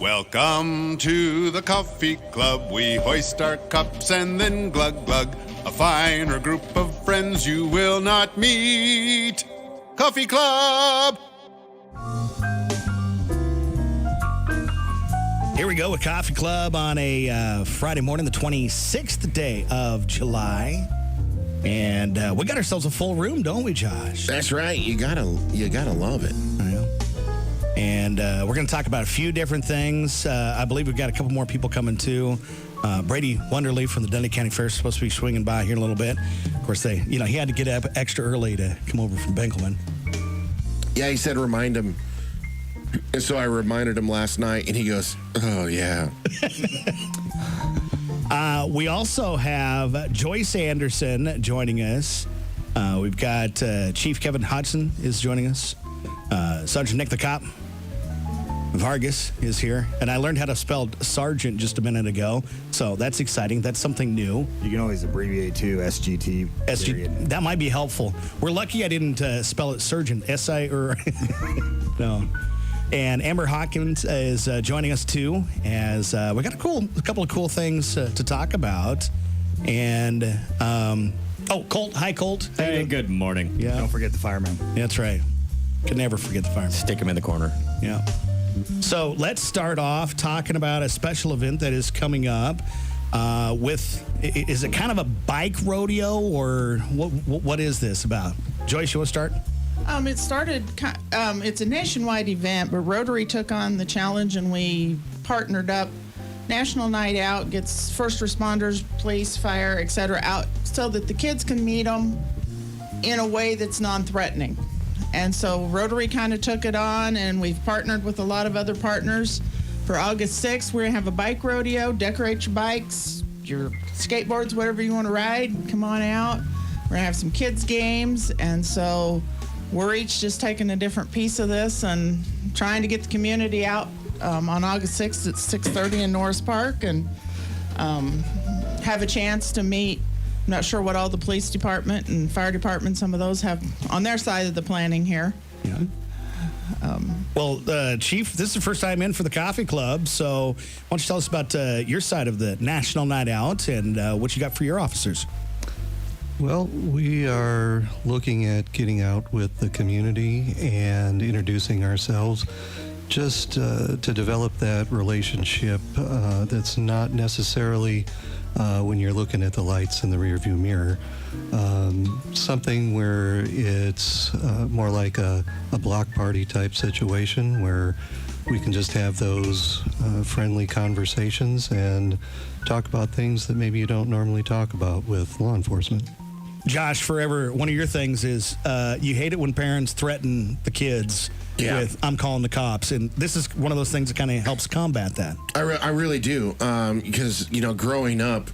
Welcome to the coffee club. We hoist our cups and then glug glug. A finer group of friends you will not meet. Coffee Club! Here we go with Coffee Club on a Friday morning, the 26th day of July. And we got ourselves a full room, don't we, Josh? That's right. You gotta love it. I know. And we're going to talk about a few different things. I believe we've got a couple more people coming too. Brady Wonderly from the Dundee County Fair is supposed to be swinging by here in a little bit. Of course, he had to get up extra early to come over from Benkelman. Yeah, he said remind him. And so I reminded him last night, and he goes, oh, yeah. We also have Joyce Anderson joining us. We've got Chief Kevin Hodgson is joining us. Sergeant Nick the Cop Vargas is here. And I learned how to spell sergeant just a minute ago. So that's exciting. That's something new. You can always abbreviate to SGT. That might be helpful. We're lucky I didn't spell it surgeon. S-I or... No. And Amber Hawkins is joining us, too, as we got a couple of cool things to talk about. And, Colt. Hi, Colt. Hey, good morning. Yeah. Don't forget the fireman. That's right. Can never forget the fireman. Stick him in the corner. Yeah. So let's start off talking about a special event that is coming up is it kind of a bike rodeo, or what is this about? Joyce, you want to start? It started, it's a nationwide event, but Rotary took on the challenge and we partnered up. National Night Out gets first responders, police, fire, etc. out so that the kids can meet them in a way that's non-threatening. And so Rotary kind of took it on, and we've partnered with a lot of other partners. For August 6th, we're going to have a bike rodeo. Decorate your bikes, your skateboards, whatever you want to ride. Come on out. We're going to have some kids' games, and so we're each just taking a different piece of this and trying to get the community out on August 6th at 6:30 in Norris Park and have a chance to meet. I'm not sure what all the police department and fire department, some of those have on their side of the planning here. Yeah. Chief, this is the first time in for the Coffee Club, so why don't you tell us about your side of the National Night Out and what you got for your officers? Well, we are looking at getting out with the community and introducing ourselves just to develop that relationship that's not necessarily when you're looking at the lights in the rearview mirror. Something where it's more like a block party type situation where we can just have those friendly conversations and talk about things that maybe you don't normally talk about with law enforcement. Josh, forever, one of your things is you hate it when parents threaten the kids with, I'm calling the cops. And this is one of those things that kind of helps combat that. I really do. Because, growing up,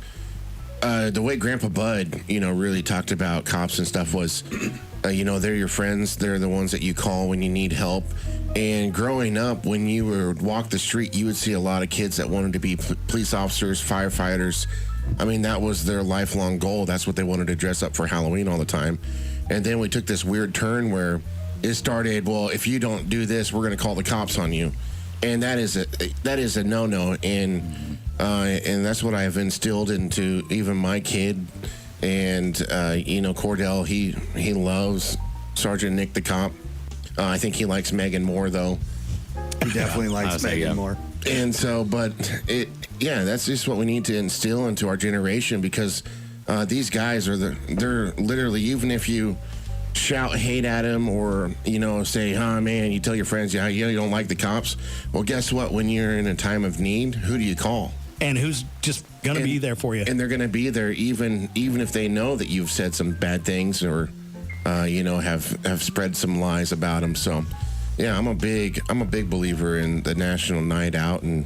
the way Grandpa Bud, really talked about cops and stuff was, they're your friends. They're the ones that you call when you need help. And growing up, when you would walk the street, you would see a lot of kids that wanted to be police officers, firefighters. I mean, that was their lifelong goal. That's what they wanted to dress up for Halloween all the time. And then we took this weird turn where it started, well, if you don't do this, we're going to call the cops on you. And that is a no-no. And that's what I have instilled into even my kid. And, Cordell, he loves Sergeant Nick the Cop. I think he likes Megan more, though. He definitely likes Megan more. And so, that's just what we need to instill into our generation, because these guys they're literally, even if you shout hate at them or, say, man, you tell your friends, you don't like the cops. Well, guess what? When you're in a time of need, who do you call? And who's just going to be there for you? And they're going to be there even if they know that you've said some bad things or, have spread some lies about them. So, yeah, I'm a big believer in the National Night Out, and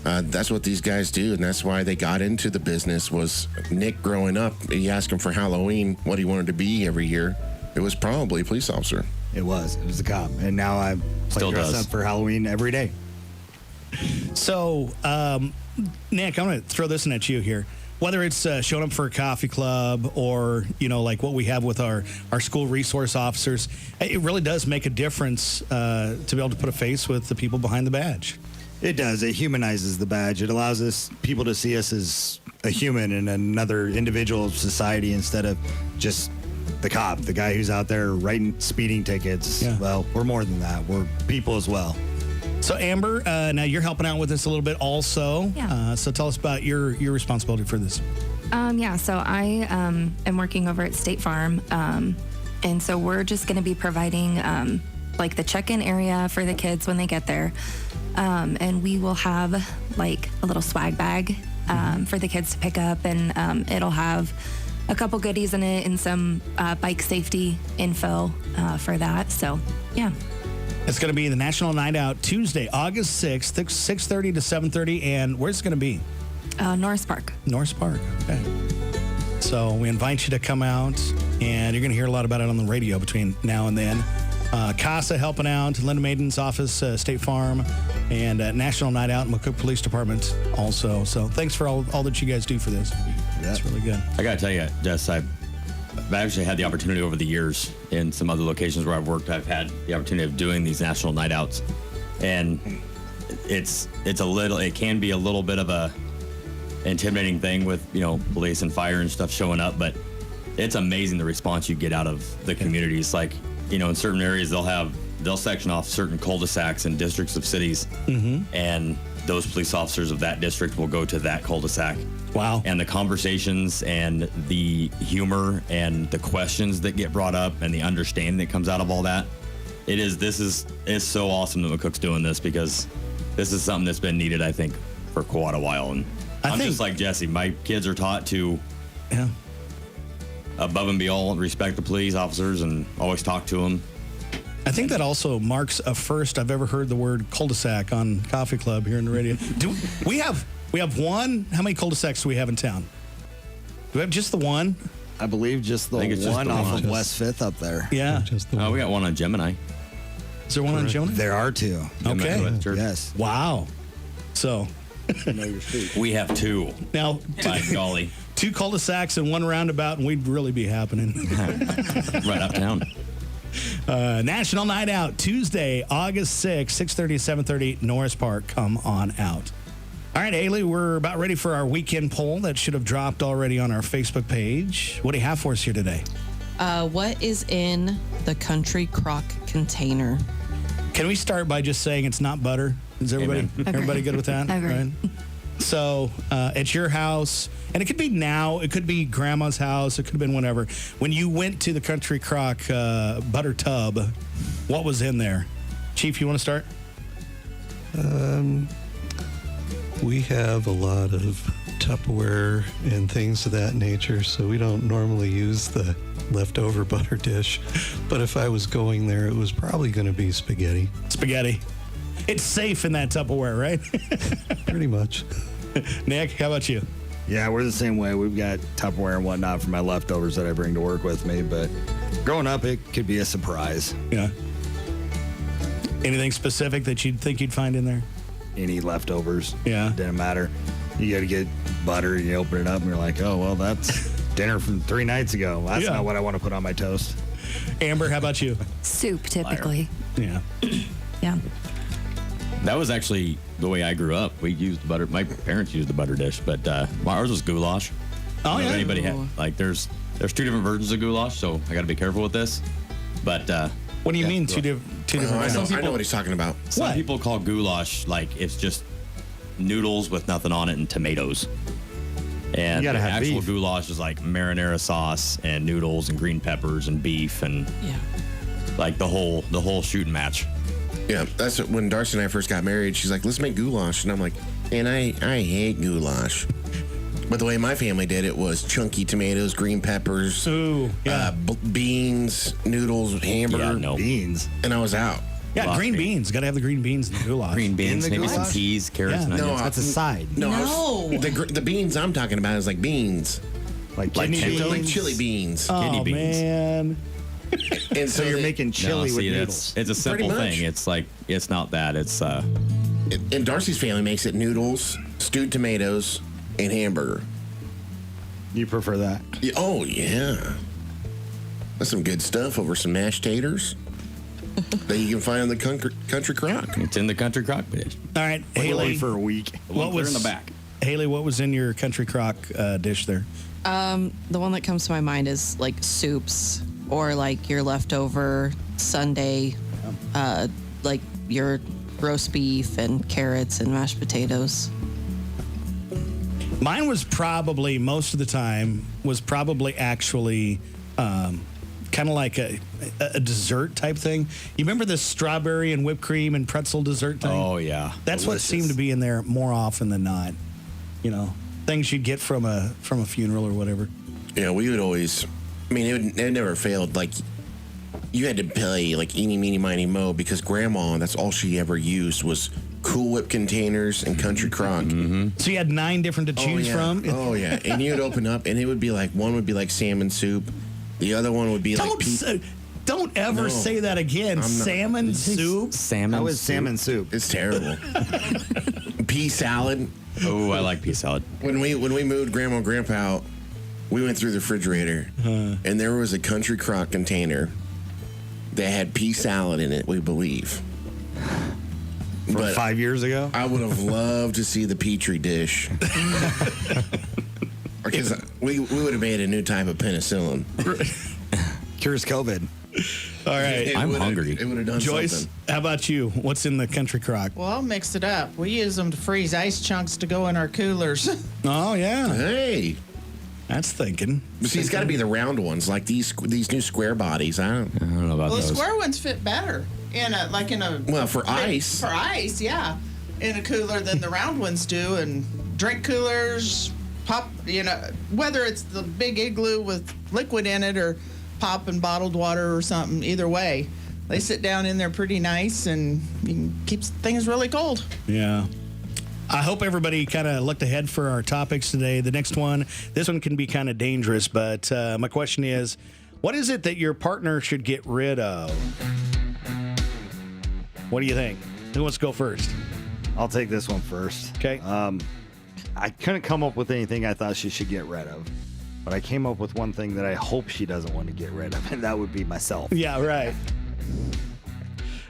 that's what these guys do, and that's why they got into the business. Was Nick growing up, you ask him for Halloween what he wanted to be every year, it was probably a police officer. It was a cop, and now I Still dress does. up for Halloween every day. So, Nick, I'm going to throw this in at you here. Whether it's showing up for a coffee club or, like what we have with our school resource officers, it really does make a difference to be able to put a face with the people behind the badge. It does. It humanizes the badge. It allows us people to see us as a human and another individual of society instead of just the cop, the guy who's out there writing speeding tickets. Yeah. Well, we're more than that. We're people as well. So Amber, now you're helping out with this a little bit also. Yeah. So tell us about your responsibility for this. So I am working over at State Farm. And so we're just going to be providing like the check-in area for the kids when they get there. And we will have like a little swag bag for the kids to pick up. And it'll have a couple goodies in it and some bike safety info for that. So, yeah. It's going to be the National Night Out Tuesday, August 6th, 6:30 to 7:30. And where's it going to be? Norris Park. Norris Park. Okay. So we invite you to come out, and you're going to hear a lot about it on the radio between now and then. CASA helping out, Linda Maiden's office, State Farm, and National Night Out, McCook Police Department also. So thanks for all that you guys do for this. That's really good. I got to tell you, Jess, I've actually had the opportunity over the years in some other locations where I've worked. I've had the opportunity of doing these national night outs, and it can be a little bit of a intimidating thing with police and fire and stuff showing up, but it's amazing the response you get out of the communities. Like in certain areas they'll section off certain cul-de-sacs and districts of cities, and those police officers of that district will go to that cul-de-sac. Wow. And the conversations and the humor and the questions that get brought up and the understanding that comes out of all that, it's so awesome that McCook's doing this, because this is something that's been needed, I think, for quite a while. And I'm just like Jesse. My kids are taught to above and beyond respect the police officers and always talk to them. I think that also marks a first I've ever heard the word cul-de-sac on Coffee Club here in the radio. We have one? How many cul-de-sacs do we have in town? Do we have just the one? I believe just the I think it's just one the off one. of West 5th up there. Yeah. Just the We got one on Gemini. Is there one on Jonah? There are two. Okay. Gemini Church. Yes. Wow. So We have two. now, By golly. 2 cul-de-sacs and 1 roundabout, and we'd really be happening. Right uptown. National Night Out, Tuesday, August 6th, 6:30 to 7:30, Norris Park. Come on out. All right, Ailey, we're about ready for our weekend poll that should have dropped already on our Facebook page. What do you have for us here today? What is in the country crock container? Can we start by just saying it's not butter? Is everybody good with that? Agree. Right? So at your house, and it could be now, it could be grandma's house, it could have been whenever. When you went to the Country Crock butter tub, what was in there? Chief, you want to start? We have a lot of Tupperware and things of that nature, so we don't normally use the leftover butter dish. But if I was going there, it was probably going to be spaghetti. Spaghetti. It's safe in that Tupperware, right? Pretty much. Nick, how about you? Yeah, we're the same way. We've got Tupperware and whatnot for my leftovers that I bring to work with me. But growing up, it could be a surprise. Yeah. Anything specific that you'd think you'd find in there? Any leftovers. Yeah. Didn't matter. You got to get butter and you open it up and you're like, oh, well, that's dinner from 3 nights ago. That's Yeah. not what I want to put on my toast. Amber, how about you? Soup, typically. Yeah. Yeah. That was actually the way I grew up. We used butter. My parents used the butter dish, but ours was goulash. Oh, I don't know yeah. if anybody had, there's 2 different versions of goulash, so I got to be careful with this. But What do you mean two different I know what he's talking about. some What? people call goulash like it's just noodles with nothing on it and tomatoes. And You gotta the have actual beef. goulash is like marinara sauce and noodles and green peppers and beef and Yeah. like the whole shooting match. Yeah, that's when Darcy and I first got married. She's like, let's make goulash. And I'm like, man, I hate goulash. But the way my family did it was chunky tomatoes, green peppers, Ooh, yeah. beans, noodles, hamburger. Yeah, no. Beans. And I was out. Yeah, Goulash green meat. beans. Got to have the green beans in the goulash. Green beans, the maybe some goulash? peas, carrots, Yeah. and No, onions. That's a side. No, No. the beans I'm talking about is like beans. Like Like kidney pinto? beans. Like chili beans. Oh, kidney beans. man. And So you're they- making chili No, with see, noodles. it's a simple Pretty much. thing. It's like it's not that. It's And Darcy's family makes it noodles, stewed tomatoes, and hamburger. You prefer that? Yeah, oh, yeah. That's some good stuff over some mashed taters. that you can find in the country crock. It's in the country crock dish. All right, Haley Haley. for a week. What was in the back? Haley, what was in your country crock dish there? The one that comes to my mind is like soups or like your leftover Sunday, like your roast beef and carrots and mashed potatoes. Mine was probably, most of the time, actually kind of like a dessert type thing. You remember the strawberry and whipped cream and pretzel dessert thing? Oh, yeah. That's what seemed to be in there more often than not. You know, things you'd get from a funeral or whatever. Yeah, we would always. I mean, it never failed. Like, you had to play like eeny, meeny, miny, mo because Grandma, that's all she ever used was Cool Whip containers and country crock. So you had 9 different to choose from? Oh yeah, and you'd open up, and it would be like one would be like salmon soup, the other one would be Don't ever say that again. Salmon soup? Salmon How is soup? salmon soup? It's terrible. Pea salad. Oh, I like pea salad. When we moved Grandma and Grandpa out, we went through the refrigerator, and there was a country crock container that had pea salad in it, we believe. From 5 years ago? I would have loved to see the Petri dish. Because we would have made a new type of penicillin. Cures COVID. All right. I'm hungry. It would have done Joyce, something. how about you? What's in the country crock? Well, I'll mix it up. We use them to freeze ice chunks to go in our coolers. Oh, yeah. Hey. That's thinking. See, it's got to be the round ones, like these new square bodies. I don't know about Well, the those. square ones fit better for ice. For ice, yeah, in a cooler than the round ones do. And drink coolers, pop, whether it's the big igloo with liquid in it or pop and bottled water or something, either way, they sit down in there pretty nice and you can keep things really cold. Yeah. I hope everybody kind of looked ahead for our topics today. The next one, this one can be kind of dangerous, but my question is, what is it that your partner should get rid of? What do you think? Who wants to go first? I'll take this one first. Okay. I couldn't come up with anything I thought she should get rid of, but I came up with one thing that I hope she doesn't want to get rid of, and that would be myself. Yeah, right.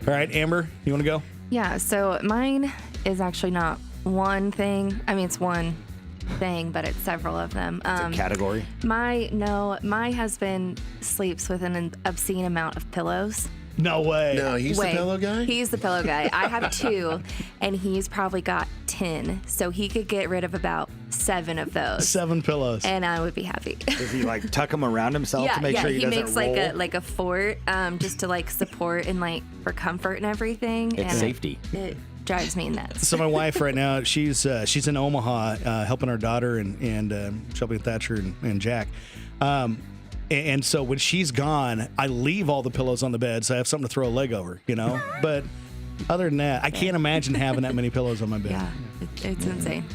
All right, Amber, you want to go? Yeah, so mine is actually not one thing. I mean, it's one thing, but it's several of them. It's a category. My husband sleeps with an obscene amount of pillows. No way. No, he's the pillow guy? He's the pillow guy. I have 2, and he's probably got 10. So he could get rid of about 7 of those. 7 pillows. And I would be happy. Does he like tuck them around himself to make sure he doesn't makes roll? like a fort just to like support and like for comfort and everything. It's and safety. It drives me nuts. So my wife right now, she's in Omaha helping our daughter and Shelby Thatcher and Jack. And so when she's gone, I leave all the pillows on the bed so I have something to throw a leg over, But other than that, I can't imagine having that many pillows on my bed. Yeah, it's insane.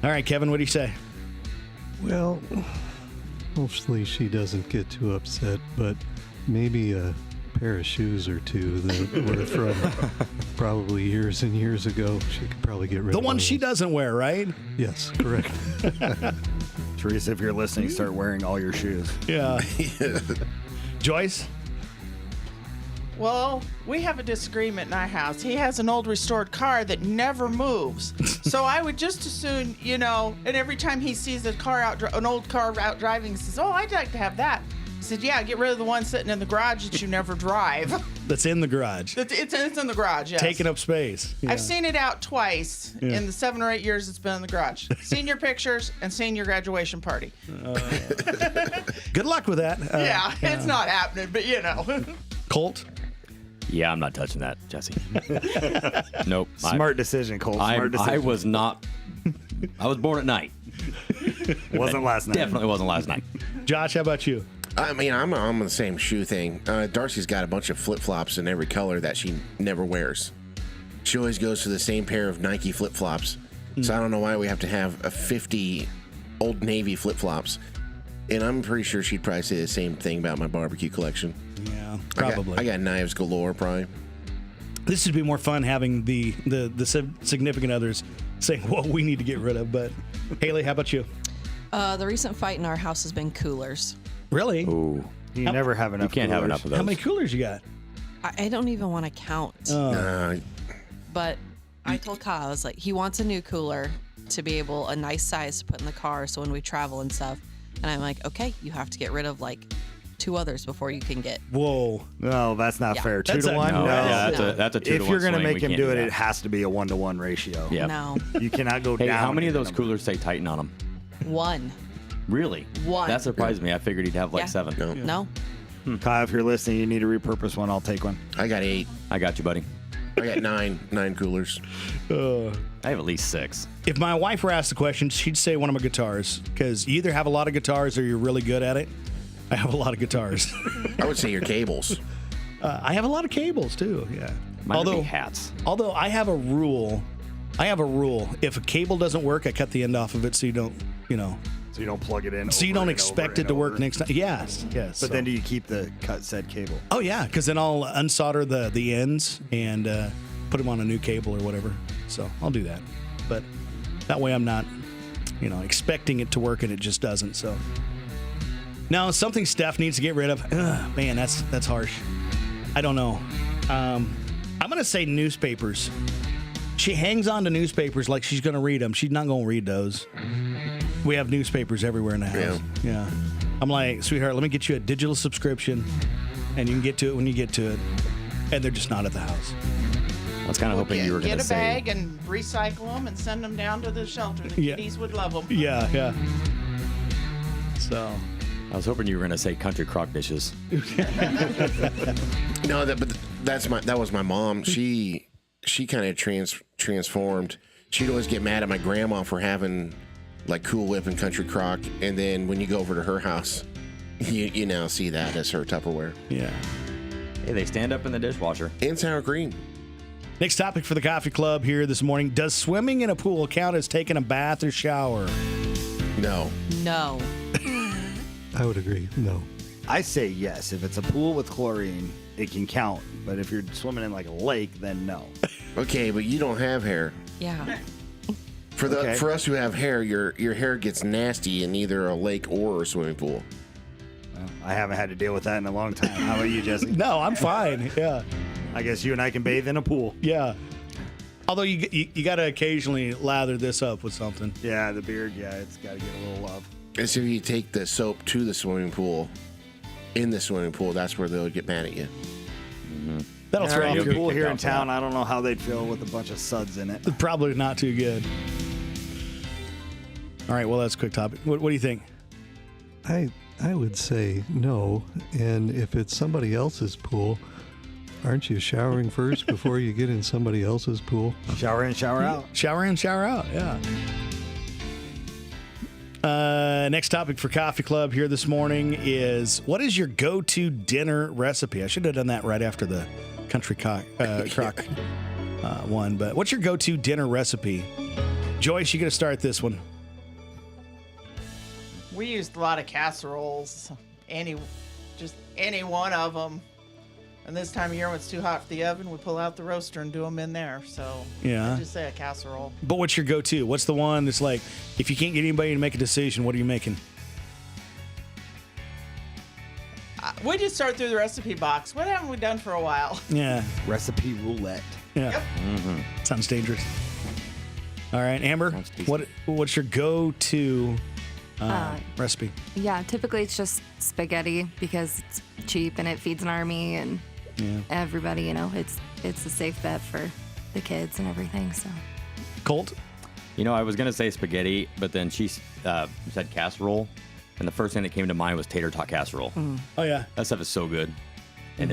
All right, Kevin, what do you say? Well, hopefully she doesn't get too upset, but maybe a pair of shoes or 2 that were from probably years and years ago. She could probably get rid The of one those. she doesn't wear, right? Yes, correct. Teresa, if you're listening, start wearing all your shoes. Yeah. Joyce? Well, we have a disagreement in our house. He has an old restored car that never moves. So I would just as soon, and every time he sees an old car out driving, he says, "Oh, I'd like to have that." I said, "Yeah, get rid of the one sitting in the garage that you never drive." That's in the garage. It's in the garage, yes. Taking up space. Yeah. I've seen it out twice in the 7 or 8 years it's been in the garage. Seen your pictures and seen your graduation party. Good luck with that. Yeah, it's not happening, but Colt? Yeah, I'm not touching that, Jesse. Nope. Smart decision, Cole. Smart decision. I was not. I was born at night. Wasn't last night. Definitely wasn't last night. Josh, how about you? I mean, I'm on the same shoe thing. Darcy's got a bunch of flip-flops in every color that she never wears. She always goes to the same pair of Nike flip-flops. So I don't know why we have to have a 50 Old Navy flip-flops. And I'm pretty sure she'd probably say the same thing about my barbecue collection. Yeah, probably. I got knives galore, probably. This would be more fun having the significant others saying, "Well, we need to get rid of." But Haley, how about you? The recent fight in our house has been coolers. Really? Ooh. You never have enough. You can't have enough of those. How many coolers you got? I don't even want to count. But I told Kyle, I was like, he wants a new cooler to be able, a nice size to put in the car so when we travel and stuff. And I'm like, okay, you have to get rid of like 2 others before you can get. Whoa. No, that's not Yeah. fair. 2 That's to a- 1? No, No. yeah, No. that's a 2 If to 1 you're going to swing. make We him can't do it, that. it has to be a 1-to-1 ratio. Yeah. No. You cannot go Hey, down. how many of in those number. coolers say Titan on them? 1. Really? 1. That surprised me. I figured he'd have like Yeah. 7. No. Kyle, if you're listening, you need to repurpose one. I'll take one. I got 8. I got you, buddy. I got 9 coolers. I have at least 6. If my wife were asked the question, she'd say one of my guitars, because you either have a lot of guitars or you're really good at it. I have a lot of guitars. I would say your cables. I have a lot of cables too. Yeah. Mine would be hats. Although I have a rule. If a cable doesn't work, I cut the end off of it so you don't, So you don't plug it in. so you over don't and expect over it to and work over. next time. Yes. But so- then do you keep the cut said cable? Oh yeah, because then I'll unsolder the ends and put them on a new cable or whatever. So I'll do that. But that way I'm not, expecting it to work and it just doesn't. So now something Steph needs to get rid of. Ugh, man, that's harsh. I don't know. I'm gonna say newspapers. She hangs on to newspapers like she's gonna read them. She's not gonna read those. We have newspapers everywhere in the house. Yeah. I'm like, sweetheart, let me get you a digital subscription, and you can get to it when you get to it. And they're just not at the house. I was kind of hoping you were going Get to a say. bag and recycle them and send them down to the shelter. The Yeah. kitties would love them. Yeah. So, I was hoping you were going to say country crock dishes. No, that was my mom. She kind of transformed. She'd always get mad at my grandma for having like Cool Whip and Country Crock, and then when you go over to her house, you now see that as her Tupperware yeah. Hey, they stand up in the dishwasher. and sour cream. Next topic for the coffee club here this morning. Does swimming in a pool count as taking a bath or shower? No, No. I would agree. No. I say yes. If it's a pool with chlorine, it can count. But if you're swimming in like a lake, then no. okay, but you don't have hair. Yeah. Okay. For us who have hair, your hair gets nasty in either a lake or a swimming pool. I haven't had to deal with that in a long time. How about you, Jesse? No, I'm fine. Yeah. I guess you and I can bathe in a pool. Yeah. Although you got to occasionally lather this up with something. Yeah, the beard, it's got to get a little love. And so if you take the soap to the swimming pool, in the swimming pool, that's where they'll get mad at you. That'll There throw ain't off a your pool here in kicked off town. I don't know how they'd feel with a bunch of suds in it. Probably not too good. All right, well, that's a quick topic. What do you think? I would say no. And if it's somebody else's pool, aren't you showering first before you get in somebody else's pool? Shower in, shower out. Shower in, shower out. Yeah. Next topic for Coffee Club here this morning is, what is your go-to dinner recipe? I should have done that right after the country crock one, but what's your go-to dinner recipe? Joyce, you got to start this one. We used a lot of casseroles, just any one of them. And this time of year when it's too hot for the oven, we pull out the roaster and do them in there. So Yeah. I just say a casserole. But what's your go-to? What's the one that's like, if you can't get anybody to make a decision, what are you making? We just start through the recipe box. What haven't we done for a while? Yeah. Recipe roulette. Yeah. Sounds dangerous. All right, Amber, Sounds tasty. what's your go-to recipe? Yeah, typically it's just spaghetti because it's cheap and it feeds an army and everybody, it's a safe bet for the kids and everything. So Colt? I was going to say spaghetti, but then she said casserole. And the first thing that came to mind was tater tot casserole. Oh, yeah. That stuff is so good. And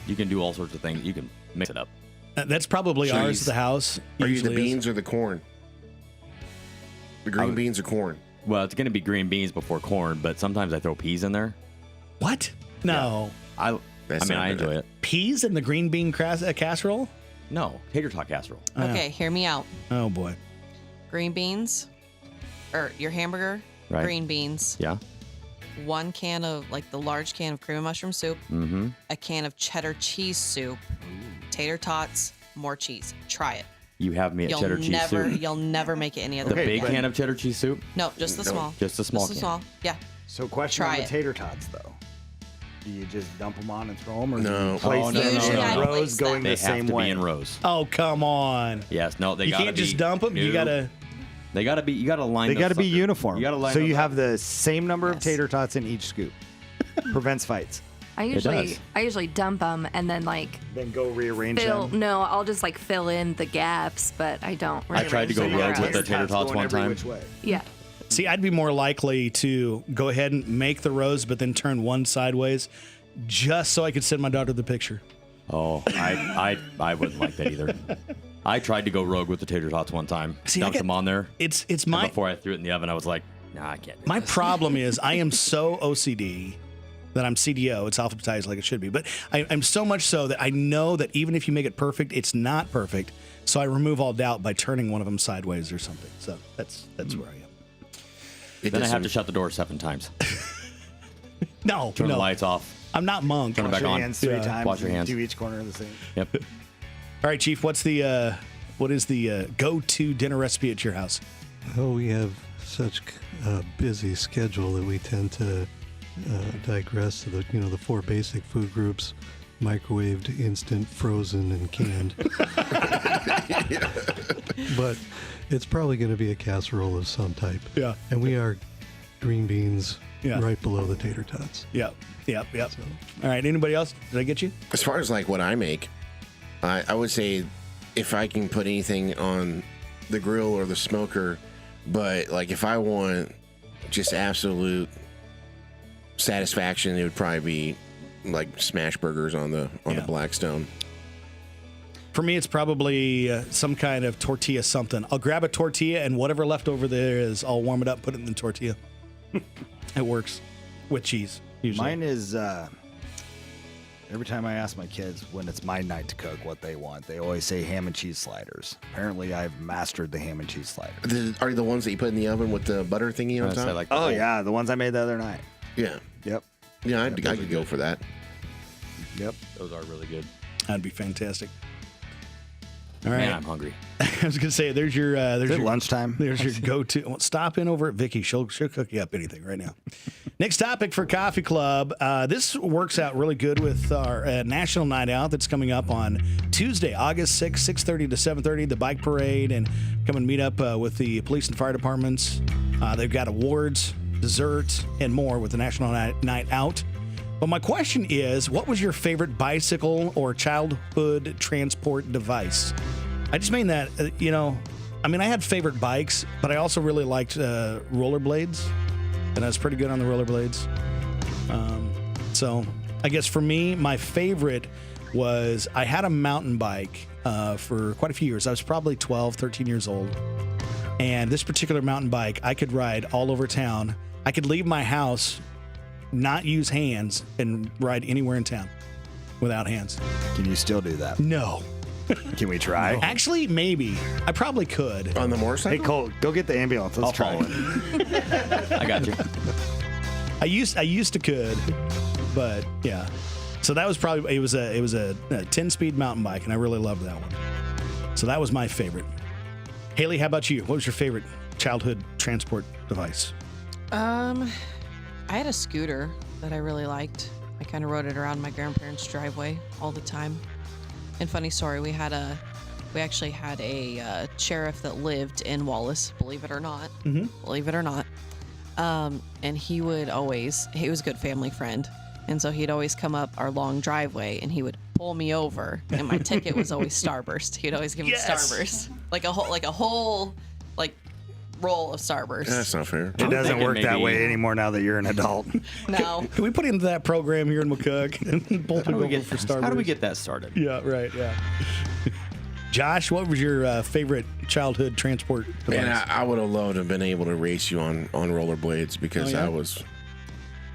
you can do all sorts of things. You can mix it up. That's probably So ours at the house. Are you the Usually is. beans or the corn? The green beans or corn? Well, it's going to be green beans before corn, but sometimes I throw peas in there. What? No. I That's mean, not I good. enjoy it. Peas in the green bean casserole? No, tater tot casserole. Okay, hear me out. Oh, boy. Green beans, or your hamburger, Right. green beans, Yeah. 1 can of, the large can of cream of mushroom soup, a can of cheddar cheese soup, tater tots, more cheese. Try it. You have me at cheddar cheese soup. You'll never make it any other The way. big can of cheddar cheese soup? No, just the small. Just the small Just the can. small. Yeah. So question Try on the it. tater tots, though. Do you just dump them on and throw them, or No. do you place Oh, them no, in no, no. rows going They the have same to way? be in rows. Oh, come on. Yes, no, they You gotta can't be. just dump them. You No. gotta. They gotta be. You gotta line. They those got to be suckers. uniform. You gotta line. so those you up. have the same number of Yes. tater tots in each scoop. Prevents fights. I usually dump them and then like Then go rearrange fill. them. No, I'll just like fill in the gaps, but I don't. I tried to go rearrange rogue them with the around. tater tots going one every time. which way. Yeah. See, I'd be more likely to go ahead and make the rows, but then turn one sideways, just so I could send my daughter the picture. Oh, I wouldn't like that either. I tried to go rogue with the tater tots one time. See, I Dunked get- them on there. It's And my before I threw it in the oven, I was like, nah, I can't. Do my this. problem is I am so OCD that I'm CDO. It's alphabetized like it should be, but I'm so much so that I know that even if you make it perfect, it's not perfect. So I remove all doubt by turning one of them sideways or something. So that's where I am. Then I have to shut the door 7 times. No, Turn no, the lights off. I'm not monk. Turn it Wash back your on. hands 3 Yeah. times. Wash your and hands. Do each corner of the sink. Yep. All right, Chief. What is the go-to dinner recipe at your house? Oh, we have such a busy schedule that we tend to digress to the 4 basic food groups: microwaved, instant, frozen, and canned. But it's probably going to be a casserole of some type. Yeah. And we are green beans Yeah. right below the tater tots. Yep. All right. Anybody else? Did I get you? As far as like what I make, I would say if I can put anything on the grill or the smoker, but like if I want just absolute satisfaction, it would probably be like smash burgers on the Yeah. Blackstone. For me, it's probably some kind of tortilla something. I'll grab a tortilla and whatever left over there is, I'll warm it up, put it in the tortilla. It works with cheese, usually. Mine is every time I ask my kids when it's my night to cook what they want, they always say ham and cheese sliders. Apparently, I've mastered the ham and cheese slider. Are the ones that you put in the oven with the butter thingy on I say top? like Oh the- yeah, the ones I made the other night. Yeah, Yep. yeah, I could go for that. Yep. Those are really good. That'd be fantastic. All right. Man, I'm hungry. I was gonna say, there's your Is it lunchtime? There's your go-to. Well, stop in over at Vicky. She'll cook you up anything right now. Next topic for Coffee Club. This works out really good with our National Night Out that's coming up on Tuesday, August 6th, 6:30 to 7:30. The bike parade, and come and meet up with the police and fire departments. They've got awards, dessert, and more with the National Night Out. But my question is, what was your favorite bicycle or childhood transport device? I just mean that, I had favorite bikes, but I also really liked rollerblades, and I was pretty good on the rollerblades. So I guess for me, my favorite was I had a mountain bike for quite a few years. I was probably 12, 13 years old. And this particular mountain bike, I could ride all over town. I could leave my house, not use hands, and ride anywhere in town without hands. Can you still do that? No. Can we try? Actually, maybe. I probably could. On the Hey motorcycle? Cole, go get the ambulance. Let's try follow it. I got you. I used to could, but yeah. So that was probably it was a 10-speed mountain bike, and I really loved that one. So that was my favorite. Haley, how about you? What was your favorite childhood transport device? I had a scooter that I really liked. I kind of rode it around my grandparents' driveway all the time. And funny story, we actually had a sheriff that lived in Wallace, believe it or not. Mm-hmm. Believe it or not. And he was a good family friend. And so he'd always come up our long driveway and he would pull me over. And my ticket was always Starburst. He'd always give me Yes! Starburst. Like a whole roll of Starburst. That's not fair. It doesn't thinking work that maybe- way anymore now that you're an adult. No. Can we put into that program here in McCook and pull people over for Starbucks? How do we get that started? Yeah, right, yeah. Josh, what was your favorite childhood transport device? Man, I would have loved to have been able to race you on rollerblades because Oh, yeah? I was,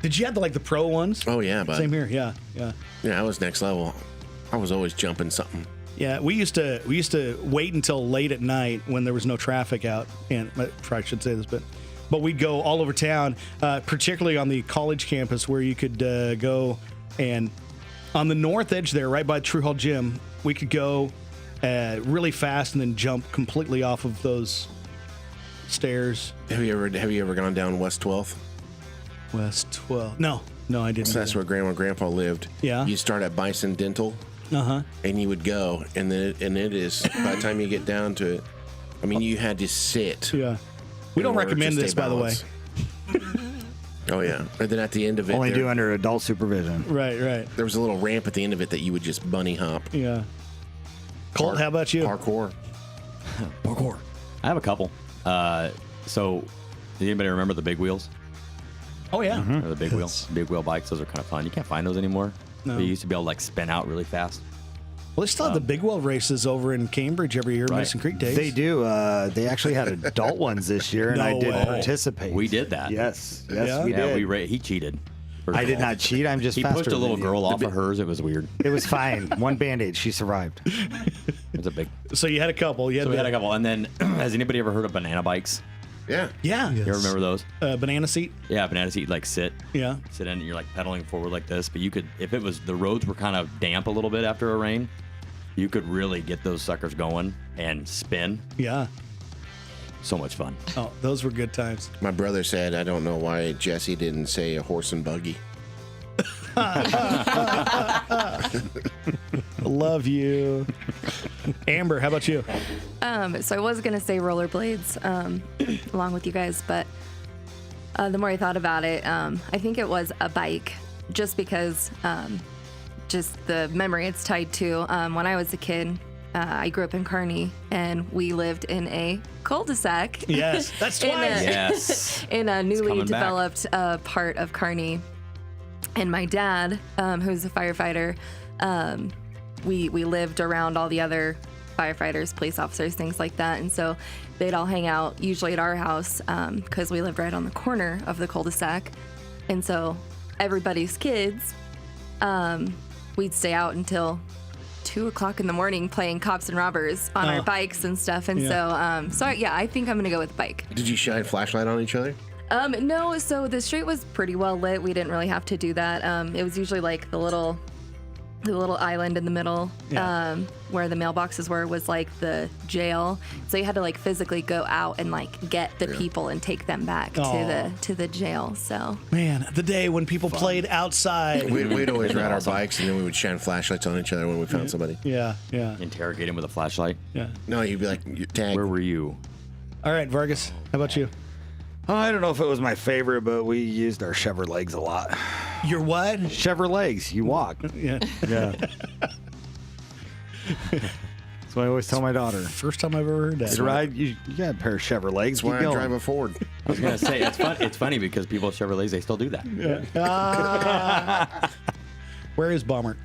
Did you have the pro ones? oh yeah, but Same here, yeah. yeah, I was next level. I was always jumping something. Yeah, we used to wait until late at night when there was no traffic out, and I probably should say this, but we'd go all over town, particularly on the college campus where you could go, and on the north edge there, right by True Hall Gym, we could go really fast and then jump completely off of those stairs. Have you ever gone down West 12th? West 12. No. No, I didn't. So that's where Grandma and Grandpa lived. Yeah. You start at Bison Dental, and you would go, and then it is by the time you get down to it, I mean, you had to sit. Yeah. We don't recommend this, by the way. Oh yeah, and then at the end of it, Only do under adult supervision. Right. there was a little ramp at the end of it that you would just bunny hop. Yeah. Colt, how about you? Parkour. I have a couple. So, did anybody remember the big wheels? Oh, yeah. Or the big wheel bikes? Those are kind of fun. You can't find those anymore. No. They used to be able to like spin out really fast. Well, they still have the big wheel races over in Cambridge every year, Mason Creek Days. They do. They actually had adult ones this year, and No I did way. participate. We did that. Yes, Yeah? we did. He cheated. I did not cheat. I'm just He faster pushed a than little you. girl off of hers. It was weird. It was fine. One Band-Aid. She survived. It was a big. So you had a couple. You had So we had a couple. And then, has anybody ever heard of banana bikes? Yeah. Yeah. You ever remember those? Banana seat. Yeah, banana seat, like sit Yeah. in and you're like pedaling forward like this. But you could, if it was, the roads were kind of damp a little bit after a rain, you could really get those suckers going and spin. Yeah. So much fun. Oh, those were good times. My brother said, I don't know why Jesse didn't say a horse and buggy. Love you. Amber, how about you? So I was gonna say rollerblades, along with you guys, but the more I thought about it, I think it was a bike, just because, just the memory it's tied to. When I was a kid, I grew up in Kearney, and we lived in a cul-de-sac. Yes, that's In twice. Yes. in a newly coming back. developed part of Kearney. And my dad, who's a firefighter, we lived around all the other firefighters, police officers, things like that. And so they'd all hang out usually at our house because we lived right on the corner of the cul-de-sac. And so everybody's kids, we'd stay out until 2 o'clock in the morning playing cops and robbers on our bikes and stuff. And so I think I'm going to go with bike. Did you shine flashlight on each other? No, so the street was pretty well lit. We didn't really have to do that. It was usually like the little island in the middle, where the mailboxes were, was like the jail. So you had to like physically go out and like get the people and take them back to the jail. So Man, the day when people played outside. We'd always ride our bikes, and then we would shine flashlights on each other when we found somebody. Yeah. Interrogate him with a flashlight. Yeah. No, you'd be like, tag. Where were you? All right, Vargas, how about you? Oh, I don't know if it was my favorite, but we used our Chevrolegs a lot. Your what? Chevrolegs, you walk. Yeah. Yeah. That's what I always tell my daughter. First time I've ever heard that. You ride, you got a pair of Chevrolegs. That's why I drive a Ford. I was gonna say it's funny because people with Chevrolets, they still do that. Where is Bomber?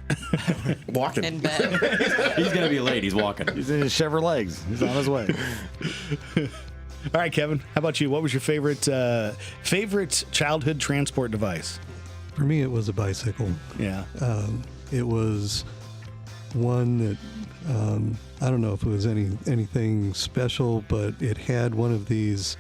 Walking. In bed. He's gonna be late. He's walking. He's in his Chevrolegs. He's on his way. All right, Kevin, how about you? What was your favorite childhood transport device? For me, it was a bicycle. Yeah. It was one that I don't know if it was anything special, but it had one of these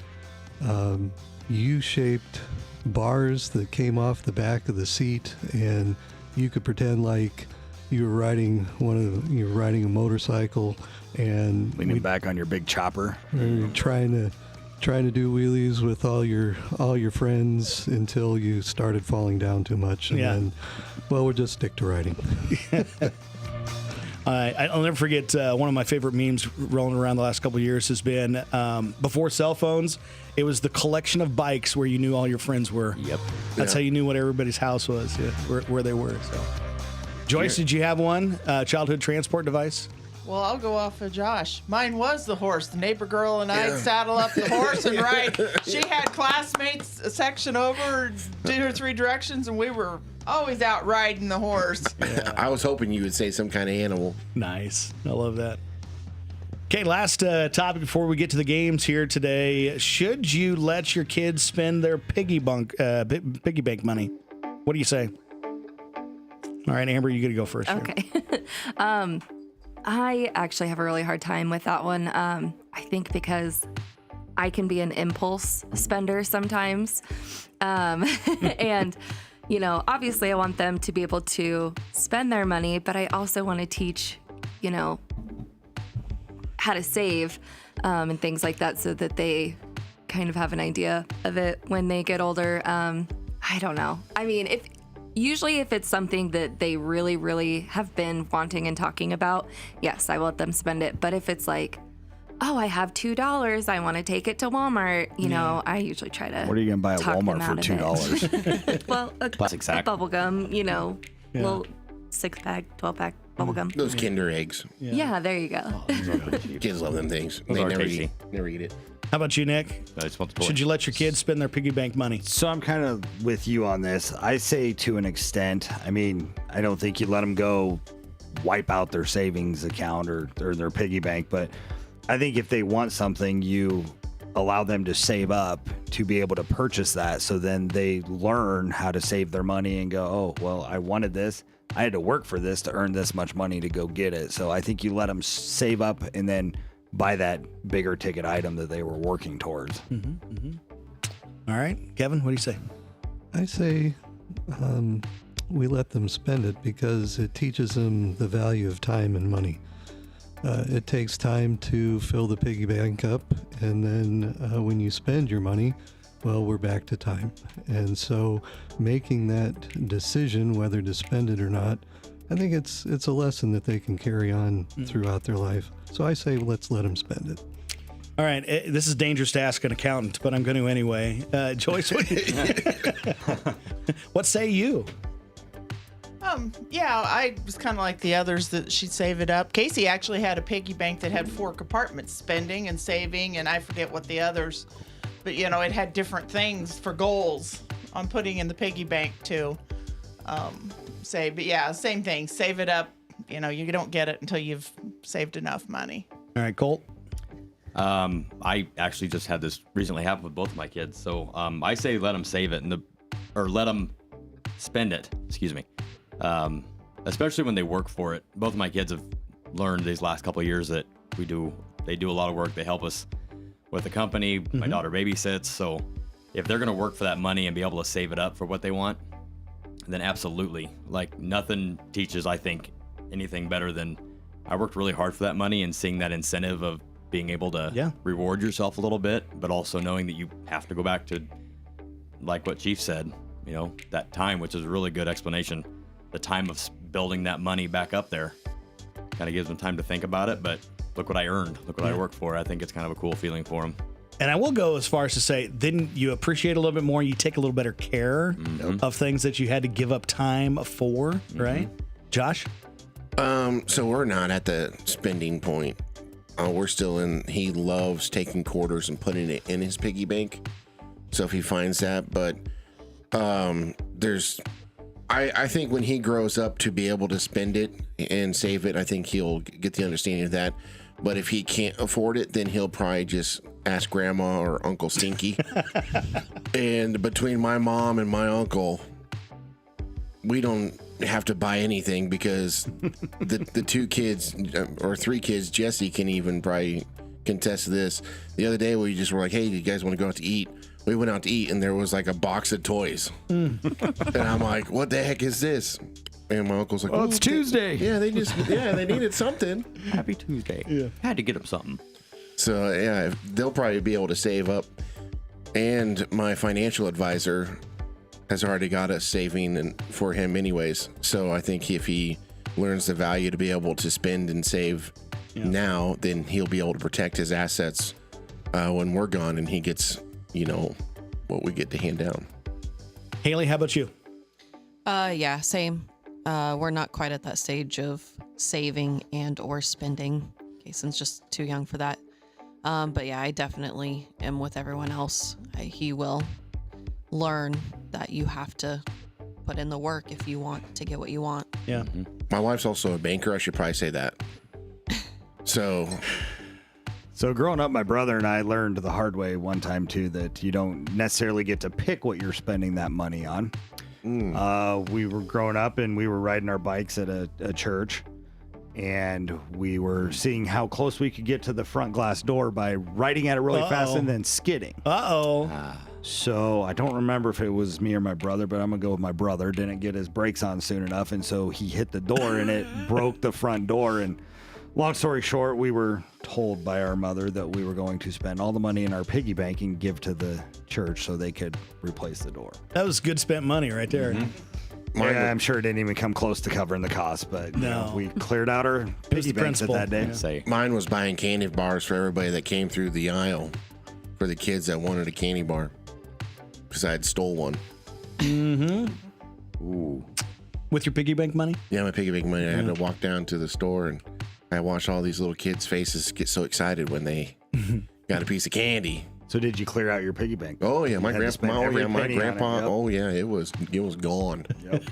U-shaped bars that came off the back of the seat, and you could pretend like you were riding a motorcycle, and Leaning back on your big chopper. we were trying to do wheelies with all your friends until you started falling down too much, and then, well, we'll just stick to riding. I'll never forget one of my favorite memes rolling around the last couple of years has been before cell phones. It was the collection of bikes where you knew all your friends were. Yep. That's how you knew what everybody's house was, where they were. So, Joyce, did you have one childhood transport device? Well, I'll go off of Josh. Mine was the horse. The neighbor girl and I'd saddle up the horse and ride. She had classmates a section over 2 or 3 directions, and we were always out riding the horse. I was hoping you would say some kind of animal. Nice. I love that. Okay, last topic before we get to the games here today. Should you let your kids spend their piggy bank money? What do you say? All right, Amber, you got to go first. okay. I actually have a really hard time with that one. I think because I can be an impulse spender sometimes. And, obviously I want them to be able to spend their money, but I also want to teach, how to save and things like that so that they kind of have an idea of it when they get older. I don't know. I mean, Usually if it's something that they really, really have been wanting and talking about, yes, I will let them spend it. But if it's like, oh, I have $2, I want to take it to Walmart, you know, I usually try to What are you going to buy at talk them Walmart for out of it. $2? Well, a bubble gum, you know, little 6-pack, 12-pack bubble gum. Those Kinder eggs. Yeah, there you go. Kids love them things. Those They are never tasty. never eat it. How about you, Nick? I just want the toy. Should you let your kids spend their piggy bank money? So I'm kind of with you on this. I say to an extent. I mean, I don't think you let them go wipe out their savings account or their piggy bank, but I think if they want something, you allow them to save up to be able to purchase that. So then they learn how to save their money and go, oh, well, I wanted this. I had to work for this to earn this much money to go get it. So I think you let them save up and then buy that bigger ticket item that they were working towards. All right, Kevin, what do you say? I say we let them spend it because it teaches them the value of time and money. It takes time to fill the piggy bank up, and then when you spend your money, well, we're back to time. And so making that decision whether to spend it or not, I think it's a lesson that they can carry on throughout their life. So I say let's let them spend it. All right, this is dangerous to ask an accountant, but I'm going to anyway. Joyce, what say you? Yeah, I was kind of like the others that she'd save it up. Casey actually had a piggy bank that had 4 compartments, spending and saving, and I forget what the others, but you know, it had different things for goals on putting in the piggy bank too. Save, but yeah, same thing. Save it up. You know, you don't get it until you've saved enough money. All right, Colt. I actually just had this recently happen with both of my kids. So I say let them save it or let them spend it. Excuse me. Especially when they work for it. Both of my kids have learned these last couple of years that they do a lot of work. They help us with the company. My daughter babysits. So if they're going to work for that money and be able to save it up for what they want, then absolutely. Like nothing teaches, I think, anything better than I worked really hard for that money and seeing that incentive of being able to reward yourself a little bit, but also knowing that you have to go back to, like what Chief said, you know, that time, which is a really good explanation. The time of building that money back up there kind of gives them time to think about it, but look what I earned. Look what I worked for. I think it's kind of a cool feeling for them. And I will go as far as to say, then you appreciate a little bit more. You take a little better care of things that you had to give up time for, right? Josh? So we're not at the spending point. We're still in, he loves taking quarters and putting it in his piggy bank. So if he finds that, but I think when he grows up to be able to spend it and save it, I think he'll get the understanding of that. But if he can't afford it, then he'll probably just ask Grandma or Uncle Stinky. And between my mom and my uncle, we don't have to buy anything because the 2 kids or 3 kids, Jesse can even probably contest this. The other day we just were like, hey, do you guys want to go out to eat? We went out to eat and there was like a box of toys. And I'm like, what the heck is this? And my uncle's like, oh, it's Tuesday. Yeah, they needed something. Happy Tuesday. Yeah. Had to get them something. So yeah, they'll probably be able to save up. And my financial advisor has already got us saving for him anyways. So I think if he learns the value to be able to spend and save now, then he'll be able to protect his assets when we're gone and he gets, you know, what we get to hand down. Haley, how about you? Yeah, same. We're not quite at that stage of saving and or spending. Jason's just too young for that. But yeah, I definitely am with everyone else. He will learn that you have to put in the work if you want to get what you want. Yeah. My wife's also a banker. I should probably say that. So growing up, my brother and I learned the hard way one time too that you don't necessarily get to pick what you're spending that money on. We were growing up and we were riding our bikes at a church, and we were seeing how close we could get to the front glass door by riding at it really fast and then skidding. So I don't remember if it was me or my brother, but I'm gonna go with my brother. Didn't get his brakes on soon enough, and so he hit the door and it broke the front door. And long story short, we were told by our mother that we were going to spend all the money in our piggy bank and give to the church so they could replace the door. That was good spent money right there. I'm sure it didn't even come close to covering the cost, but you know, we cleared out our piggy banks at principle. that day. Yeah. Say, Mine was buying candy bars for everybody that came through the aisle for the kids that wanted a candy bar because I had stole one. ooh, With your piggy bank money? Yeah, my piggy bank money. I had to walk down to the store and I watched all these little kids' faces get so excited when they got a piece of candy. So did you clear out your piggy bank? Oh yeah, my had to spend grandpa. Oh every yeah, my penny on it, grandpa. yep. Oh yeah, it was gone. Yep.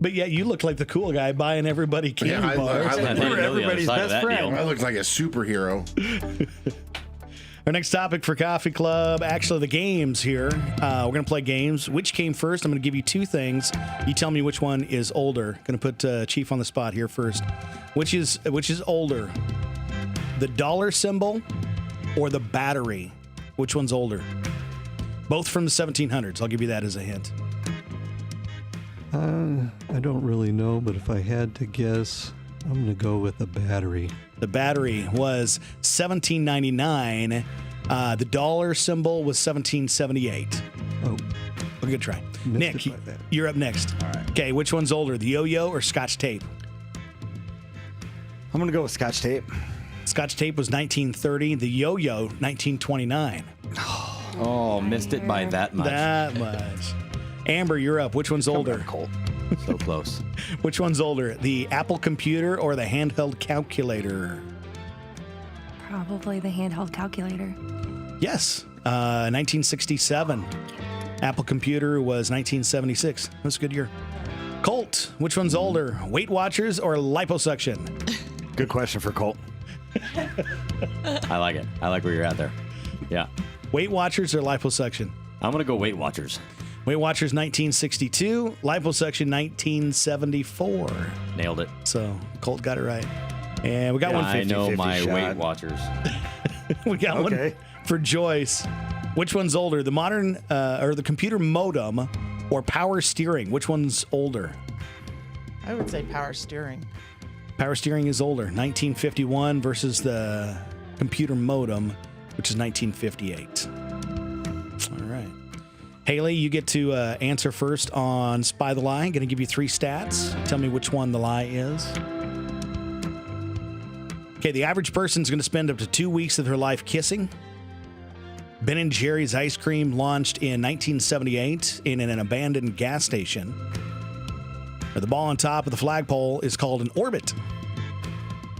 But yeah, you look like the cool guy buying everybody candy Yeah, I bars. look I didn't know the other everybody's side of best that friend. deal. I looked like a superhero. Our next topic for Coffee Club, actually the games here. We're going to play games. Which came first? I'm going to give you two things. You tell me which one is older. Going to put Chief on the spot here first. Which is older? The dollar symbol or the battery? Which one's older? Both from the 1700s. I'll give you that as a hint. I don't really know, but if I had to guess, I'm going to go with the battery. The battery was 1799. The dollar symbol was 1778. Oh, A good try. Missed Nick, it by that. you're up next. All right. Okay, which one's older, the yo-yo or Scotch tape? I'm gonna go with Scotch tape. Scotch tape was 1930. The yo-yo, 1929. oh, missed it by that much. That much. Amber, you're up. Which one's older? Colt. So close. Which one's older, the Apple computer or the handheld calculator? Probably the handheld calculator. Yes, 1967. Apple computer was 1976. That's a good year. Colt, which one's older, Weight Watchers or liposuction? Good question for Colt. I like it. I like where you're at there. Yeah. Weight Watchers or liposuction? I'm going to go Weight Watchers. Weight Watchers 1962, liposuction 1974. Nailed it. So Colt got it right. And we got one I know 50-50 my shot. Weight Watchers. We got Okay. one for Joyce. Which one's older, the modern or the computer modem or power steering? Which one's older? I would say power steering. Power steering is older, 1951 versus the computer modem, which is 1958. All right. Haley, you get to answer first on Spy the Lie. I'm going to give you 3 stats. Tell me which one the lie is. Okay, the average person's going to spend up to 2 weeks of their life kissing. Ben & Jerry's ice cream launched in 1978 in an abandoned gas station. Or the ball on top of the flagpole is called an orbit.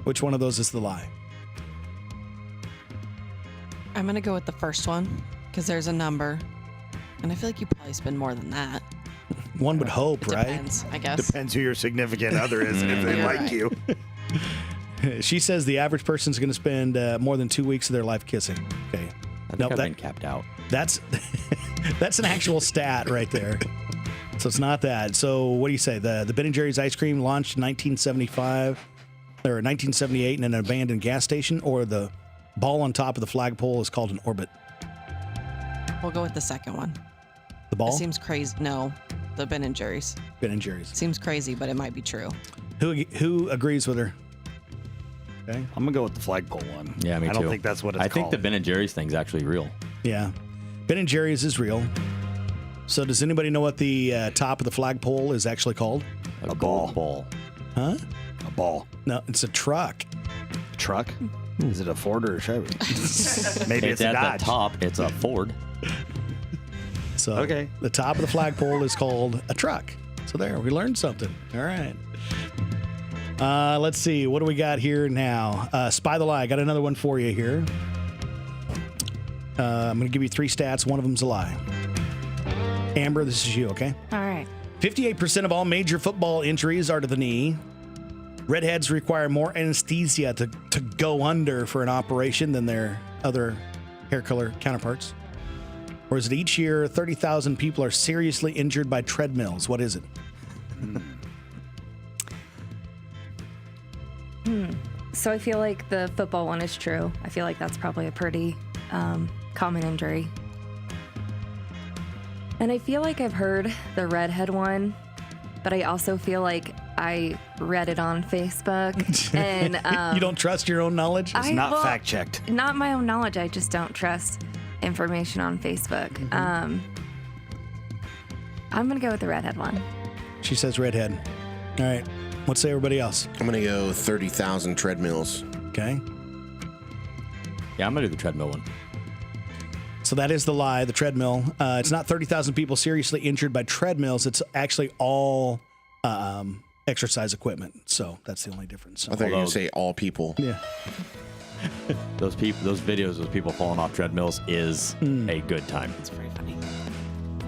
Which one of those is the lie? I'm going to go with the first one because there's a number. And I feel like you probably spend more than that. One would hope, It right? depends, I guess. Depends who your significant other is and if they You're like right. you. She says the average person's going to spend more than 2 weeks of their life kissing. Okay. I think Nope, I've that- been capped out. That's that's an actual stat right there. So it's not that. So what do you say? The Ben & Jerry's ice cream launched in 1975 or 1978 in an abandoned gas station, or the ball on top of the flagpole is called an orbit? We'll go with the second one. The It ball? seems crazy. No, the Ben & Jerry's. Ben & Jerry's. Seems crazy, but it might be true. Who agrees with her? Okay. I'm gonna go with the flagpole one. Yeah, me I too. don't think that's what it's I think called. the Ben & Jerry's thing's actually real. Yeah. Ben & Jerry's is real. So does anybody know what the top of the flagpole is actually called? A gold ball. Huh? A ball. No, it's a truck. Truck? Is it a Ford or a Chevy? Maybe It's it's a at Dodge. the top. It's a Ford. So Okay. the top of the flagpole is called a truck. So there, we learned something. All right. Let's see. What do we got here now? Spy the Lie. I got another one for you here. I'm going to give you 3 stats. One of them's a lie. Amber, this is you, okay? All right. 58% of all major football injuries are to the knee. Redheads require more anesthesia to go under for an operation than their other hair color counterparts. Or is it each year 30,000 people are seriously injured by treadmills? What is it? So I feel like the football one is true. I feel like that's probably a pretty common injury. And I feel like I've heard the redhead one, but I also feel like I read it on Facebook. And You don't trust your own knowledge? I- Not well, fact checked. not my own knowledge. I just don't trust information on Facebook. I'm gonna go with the redhead one. She says redhead. All right. What say everybody else? I'm going to go 30,000 treadmills. Okay. Yeah, I'm going to do the treadmill one. So that is the lie, the treadmill. It's not 30,000 people seriously injured by treadmills. It's actually all exercise equipment. So that's the only difference. I thought you were going to say all people. Yeah. Those videos of people falling off treadmills is a good time. It's very funny.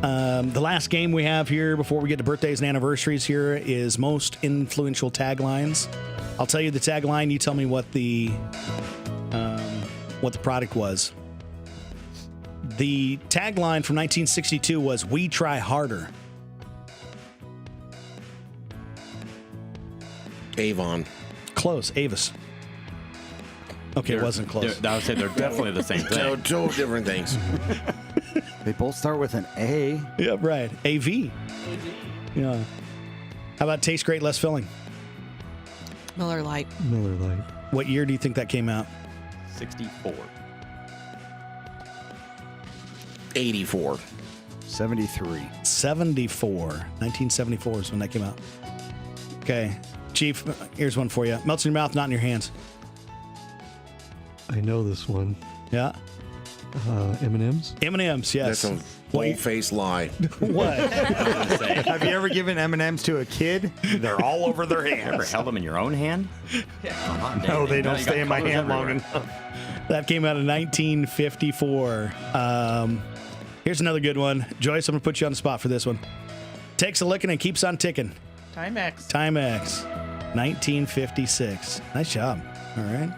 The last game we have here before we get to birthdays and anniversaries here is most influential taglines. I'll tell you the tagline. You tell me what the product was. The tagline from 1962 was "We try harder." Avon. Close. Avis. Okay, it wasn't close. I would say they're definitely the same thing. Two different things. They both start with an A. Yeah, right. AV. Yeah. How about taste great, less filling? Miller Lite. Miller Lite. What year do you think that came out? 64. 84. 73. 74. 1974 is when that came out. Okay. Chief, here's one for you. Melts in your mouth, not in your hands. I know this one. Yeah. M&M's. M&M's, yes. That's a full-face lie. What? Have you ever given M&M's to a kid? They're all over their hands. Ever held them in your own hand? No, they don't stay in my hand long enough. That came out in 1954. Here's another good one. Joyce, I'm going to put you on the spot for this one. Takes a licking and keeps on ticking. Timex. Timex, 1956. Nice job. All right.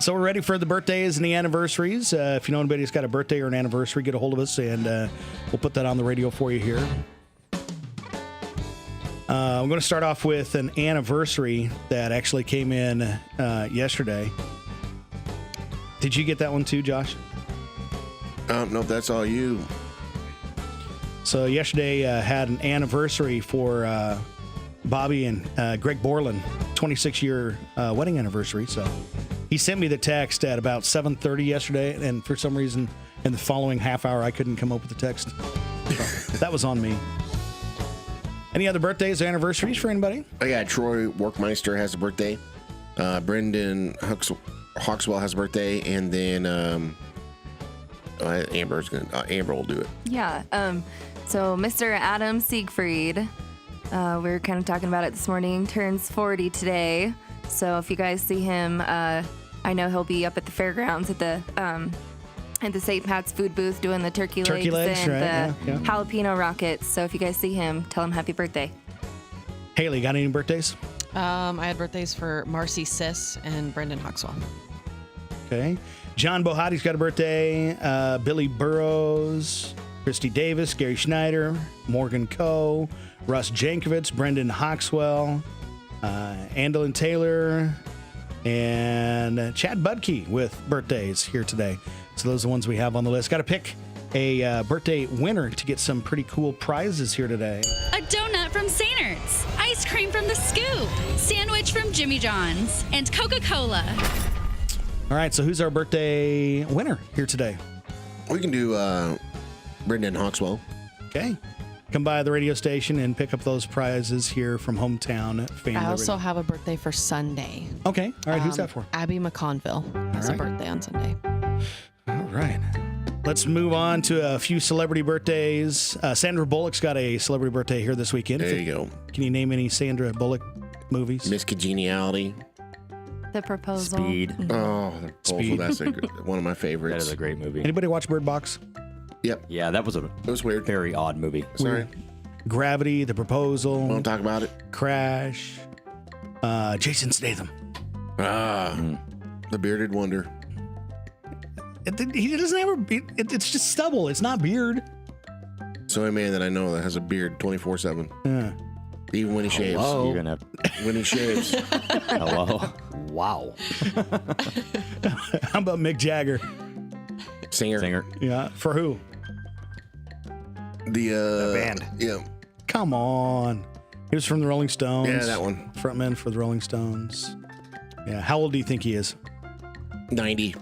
So we're ready for the birthdays and the anniversaries. If you know anybody who's got a birthday or an anniversary, get a hold of us, and we'll put that on the radio for you here. I'm going to start off with an anniversary that actually came in yesterday. Did you get that one too, Josh? No, that's all you. So yesterday had an anniversary for Bobby and Greg Borland, 26-year wedding anniversary. So he sent me the text at about 7:30 yesterday, and for some reason in the following half hour, I couldn't come up with the text. So that was on me. Any other birthdays or anniversaries for anybody? I got Troy Workmeister has a birthday. Brendan Hawkswell has a birthday, and then Amber will do it. Yeah. So Mr. Adam Siegfried, we were kind of talking about it this morning, turns 40 today. So if you guys see him, I know he'll be up at the fairgrounds at the St. Pat's food booth doing the turkey legs and right? the jalapeno rockets. So if you guys see him, tell him happy birthday. Haley, got any birthdays? I had birthdays for Marcy Siss and Brendan Hawkswell. Okay. John Bohati's got a birthday. Billy Burrows, Christy Davis, Gary Schneider, Morgan Coe, Russ Jankovich, Brendan Hawkswell, Andalyn Taylor, and Chad Budke with birthdays here today. So those are the ones we have on the list. Got to pick a birthday winner to get some pretty cool prizes here today. A donut from Sainter's, ice cream from The Scoop, sandwich from Jimmy John's, and Coca-Cola. All right, so who's our birthday winner here today? We can do Brendan Hawkswell. Okay. Come by the radio station and pick up those prizes here from hometown family. I also Radio. have a birthday for Sunday. Okay. All right, who's that for? Abby McConville has a birthday on Sunday. All right. Let's move on to a few celebrity birthdays. Sandra Bullock's got a celebrity birthday here this weekend. There you go. Can you name any Sandra Bullock movies? Miss Congeniality. The Proposal. Speed. Oh, the Speed. Proposal, that's one of my That favorites. is a great movie. Anybody watch Bird Box? Yep. Yeah, that was a It was weird. very odd movie. Sorry. Gravity, The Proposal, Won't talk about it. Crash, Jason Statham. The Bearded Wonder. He doesn't have a beard. It's just stubble. It's not beard. So a man that I know that has a beard 24/7. Yeah. Even when he shaves. Hello. You're gonna When he shaves. hello. Wow. How about Mick Jagger? Singer. Yeah. For who? The band. Yeah. Come on. He was from the Rolling Stones. Yeah, that one. Frontman for the Rolling Stones. Yeah. How old do you think he is? 90.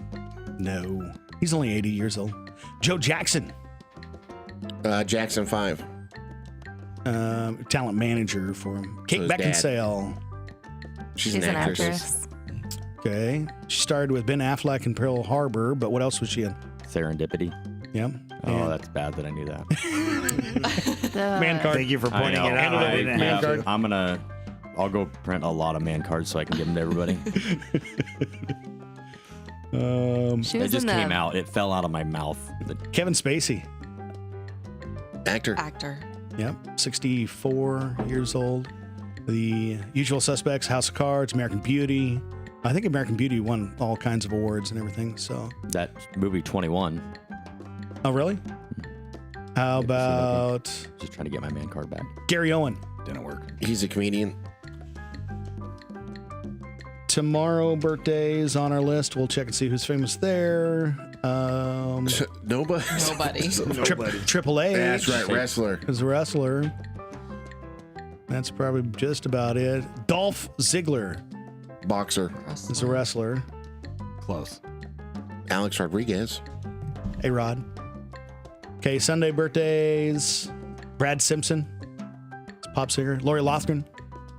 No. He's only 80 years old. Joe Jackson. Jackson 5. talent manager for him. Kate his dad. Beckinsale. She's an actress. Okay. She starred with Ben Affleck in Pearl Harbor, but what else was she in? Serendipity. Yeah. Oh, that's bad that I knew that. Man card. Thank you for pointing I it know. out. I didn't Man have card. to. I'll go print a lot of man cards so I can give them to everybody. She It was just in came the out. It fell out of my mouth. Kevin Spacey. Actor. Actor. Yep. 64 years old. The Usual Suspects, House of Cards, American Beauty. I think American Beauty won all kinds of awards and everything. So. That movie 21. Oh, really? How about Just trying to get my man card back. Gary Owen? Didn't work. He's a comedian. Tomorrow, birthdays on our list. We'll check and see who's famous there. Nobody. Nobody. Triple H. That's right, wrestler. Is a wrestler. That's probably just about it. Dolph Ziggler Boxer. is a wrestler. Close. Alex Rodriguez. A-Rod. Okay, Sunday birthdays. Brad Simpson. It's a pop singer. Lori Loughlin.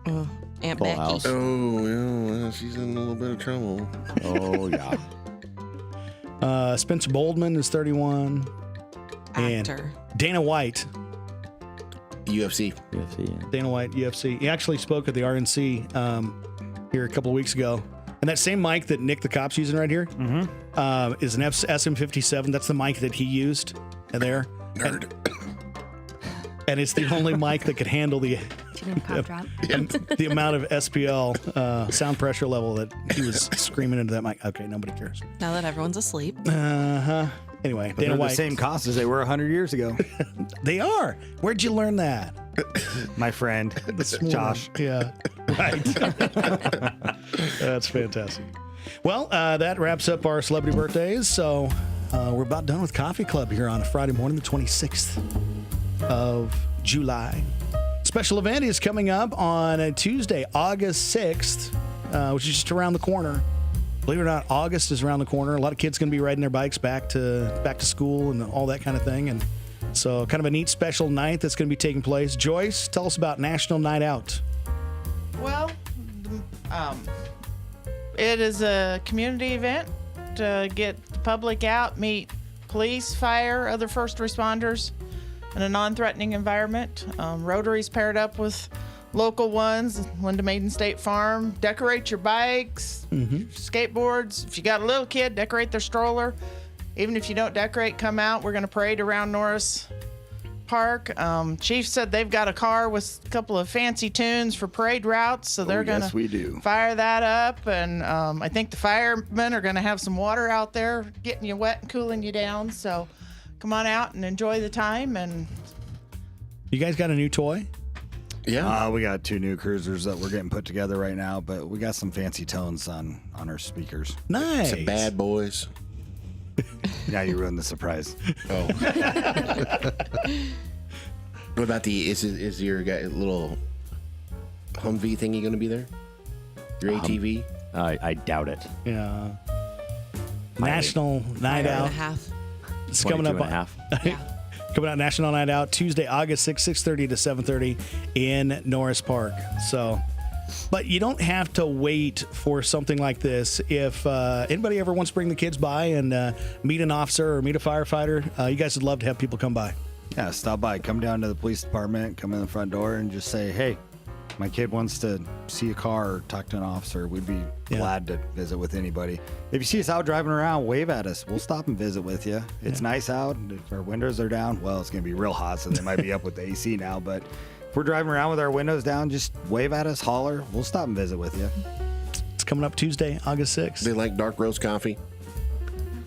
Aunt Full Becky. House. Oh, yeah, she's in a little bit of trouble. Oh, yeah. Spencer Boldman is 31. And Actor. Dana White. UFC. UFC, yeah. Dana White, UFC. He actually spoke at the RNC here a couple of weeks ago. And that same mic that Nick the Cop's using right here is an SM57. That's the mic that he used there. Nerd. And it's the only mic that could handle the pop drop. the amount of SPL sound pressure level that he was screaming into that mic. Okay, nobody cares. Now that everyone's asleep. Anyway, But Dana they're White. the same cost as they were 100 years ago. They are. Where'd you learn that? My friend, Josh. Yeah, right. That's fantastic. Well, that wraps up our celebrity birthdays. So we're about done with Coffee Club here on a Friday morning, the 26th of July. Special event is coming up on a Tuesday, August 6th, which is just around the corner. Believe it or not, August is around the corner. A lot of kids going to be riding their bikes back to school and all that kind of thing. And so kind of a neat special night that's going to be taking place. Joyce, tell us about National Night Out. Well, it is a community event to get the public out, meet police, fire, other first responders in a non-threatening environment. Rotary's paired up with local ones, Linda Maiden State Farm. Decorate your bikes, skateboards. If you got a little kid, decorate their stroller. Even if you don't decorate, come out. We're going to parade around Norris Park. Chief said they've got a car with a couple of fancy tunes for parade routes, so they're going yes, we do. to fire that up. And I think the firemen are going to have some water out there getting you wet and cooling you down. So come on out and enjoy the time. And You guys got a new toy? Yeah. We got 2 new cruisers that we're getting put together right now, but we got some fancy tones on our speakers. Nice. Some bad boys. Now you ruined the surprise. Oh. What about is your guy, little Humvee thingy going to be there? Your ATV? I doubt it. Yeah. National Night Hour and Out. a half. It's coming up. 22 and a half. Yeah. Coming out National Night Out Tuesday, August 6th, 6:30 to 7:30 in Norris Park. So, but you don't have to wait for something like this. If anybody ever wants to bring the kids by and meet an officer or meet a firefighter, you guys would love to have people come by. Yeah, stop by. Come down to the police department, come in the front door, and just say, hey, my kid wants to see a car or talk to an officer. We'd be glad to visit with anybody. If you see us out driving around, wave at us. We'll stop and visit with you. It's nice out. If our windows are down, well, it's going to be real hot, so they might be up with the AC now. But if we're driving around with our windows down, just wave at us, holler. We'll stop and visit with you. It's coming up Tuesday, August 6th. They like dark roast coffee.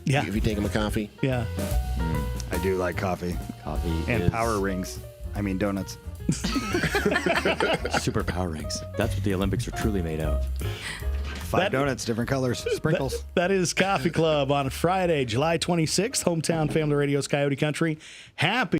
Yeah. If you take them a coffee. Yeah. I do like coffee. Coffee And is power rings. I mean, donuts. super power rings. That's what the Olympics are truly made of. 5 donuts, different colors, sprinkles. That is Coffee Club on Friday, July 26th, Hometown Family Radio's Coyote Country. Happy